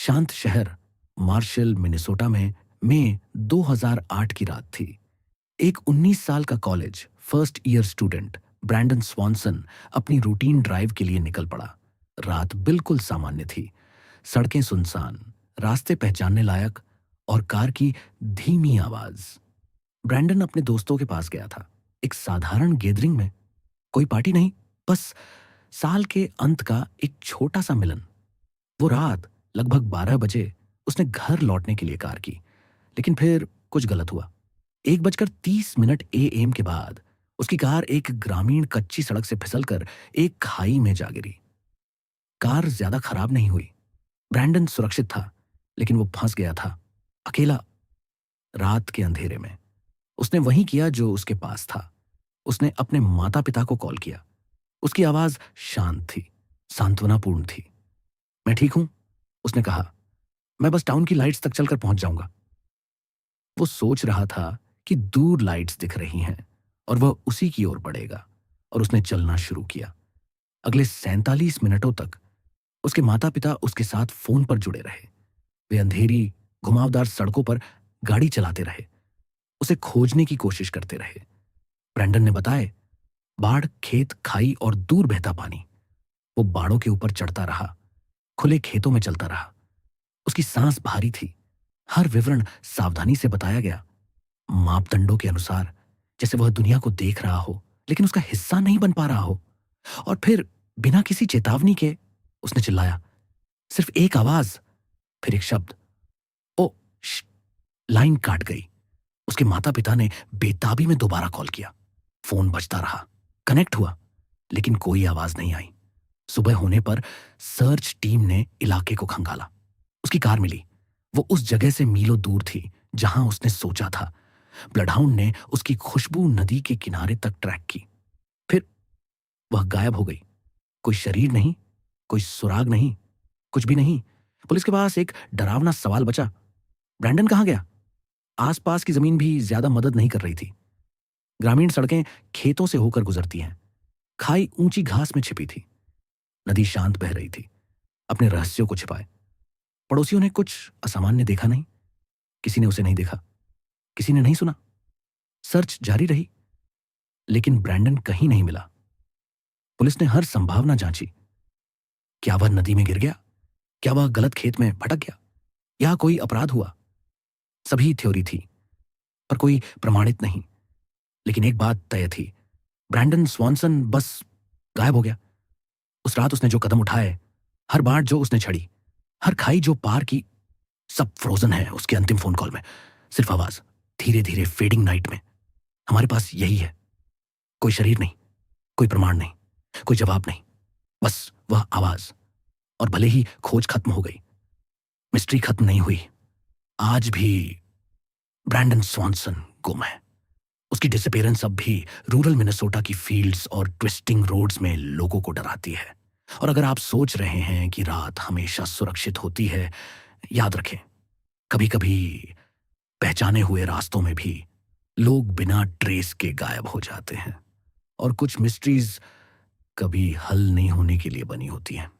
शांत शहर martial Minnesota में मई 2008 की रात थी। एक 19 साल का college first year student Brandon Swanson अपनी रूटीन ड्राइव के लिए निकल पड़ा। रात बिल्कुल सामान्य थी। सड़कें सुनसान, रास्ते पहचानने लायक और कार की धीमी आवाज। ब्रैंडन अपने दोस्तों के पास गया था, एक साधारण गैदरिंग में। कोई पार्टी नहीं, बस साल के अंत का एक छोटा सा मिलन। वो रात लगभग 12 बजे उसने घर लौटने के लिए कार की, लेकिन फिर कुछ गलत हुआ। 1:30 एएम के बाद उसकी कार एक ग्रामीण कच्ची सड़क से फिसलकर एक खाई में जा गिरी। कार ज्यादा खराब नहीं हुई। ब्रैंडन सुरक्षित था, लेकिन वो फंस गया था, अकेला, रात के अंधेरे में। उसने वही किया जो उसके पास था। उसने अपने माता पिता को कॉल किया। उसकी आवाज शांत थी, सांत्वनापूर्ण थी। मैं ठीक हूं, उसने कहा। मैं बस टाउन की लाइट्स तक चलकर पहुंच जाऊंगा। वो सोच रहा था कि दूर लाइट्स दिख रही हैं और वह उसी की ओर बढ़ेगा, और उसने चलना शुरू किया। अगले 47 मिनटों तक उसके माता पिता उसके साथ फोन पर जुड़े रहे। वे अंधेरी, घुमावदार सड़कों पर गाड़ी चलाते रहे, उसे खोजने की कोशिश करते रहे। ब्रैंडन ने बताया, बाढ़, खेत, खाई और दूर बहता पानी। वो बाड़ों के ऊपर चढ़ता रहा, खुले खेतों में चलता रहा। उसकी सांस भारी थी। हर विवरण सावधानी से बताया गया, मापदंडों के अनुसार, जैसे वह दुनिया को देख रहा हो लेकिन उसका हिस्सा नहीं बन पा रहा हो। और फिर बिना किसी चेतावनी के उसने चिल्लाया, सिर्फ एक आवाज, फिर एक शब्द, ओ श। लाइन काट गई। उसके माता पिता ने बेताबी में दोबारा कॉल किया। फोन बजता रहा, कनेक्ट हुआ, लेकिन कोई आवाज नहीं आई। सुबह होने पर सर्च टीम ने इलाके को खंगाला। उसकी कार मिली। वो उस जगह से मीलों दूर थी जहां उसने सोचा था। ब्लडहाउंड ने उसकी खुशबू नदी के किनारे तक ट्रैक की। फिर वह गायब हो गई। कोई शरीर नहीं, कोई सुराग नहीं, कुछ भी नहीं। पुलिस के पास एक डरावना सवाल बचा, ब्रैंडन कहां गया? आसपास की जमीन भी ज्यादा मदद नहीं कर रही थी। ग्रामीण सड़कें खेतों से होकर गुजरती हैं। खाई ऊंची घास में छिपी थी। नदी शांत बह रही थी, अपने रहस्यों को छिपाए। पड़ोसियों ने कुछ असामान्य देखा नहीं। किसी ने उसे नहीं देखा, किसी ने नहीं सुना। सर्च जारी रही, लेकिन ब्रैंडन कहीं नहीं मिला। पुलिस ने हर संभावना जांची। क्या वह नदी में गिर गया? क्या वह गलत खेत में भटक गया? या कोई अपराध हुआ? सभी थ्योरी थी, पर कोई प्रमाणित नहीं। लेकिन एक बात तय थी, ब्रैंडन स्वॉनसन बस गायब हो गया। उस रात उसने जो कदम उठाए, हर बाट जो उसने छड़ी, हर खाई जो पार की, सब फ्रोजन है उसके अंतिम फोन कॉल में। सिर्फ आवाज, धीरे धीरे फेडिंग नाइट में। हमारे पास यही है। कोई शरीर नहीं, कोई प्रमाण नहीं, कोई जवाब नहीं, बस वह आवाज। और भले ही खोज खत्म हो गई, मिस्ट्री खत्म नहीं हुई। आज भी ब्रैंडन स्वॉनसन गुम है। उसकी डिसअपीयरेंस अब भी रूरल मिनेसोटा की फील्ड्स और ट्विस्टिंग रोड्स में लोगों को डराती है। और अगर आप सोच रहे हैं कि रात हमेशा सुरक्षित होती है, याद रखें, कभी कभी पहचाने हुए रास्तों में भी लोग बिना ट्रेस के गायब हो जाते हैं। और कुछ मिस्ट्रीज कभी हल नहीं होने के लिए बनी होती हैं।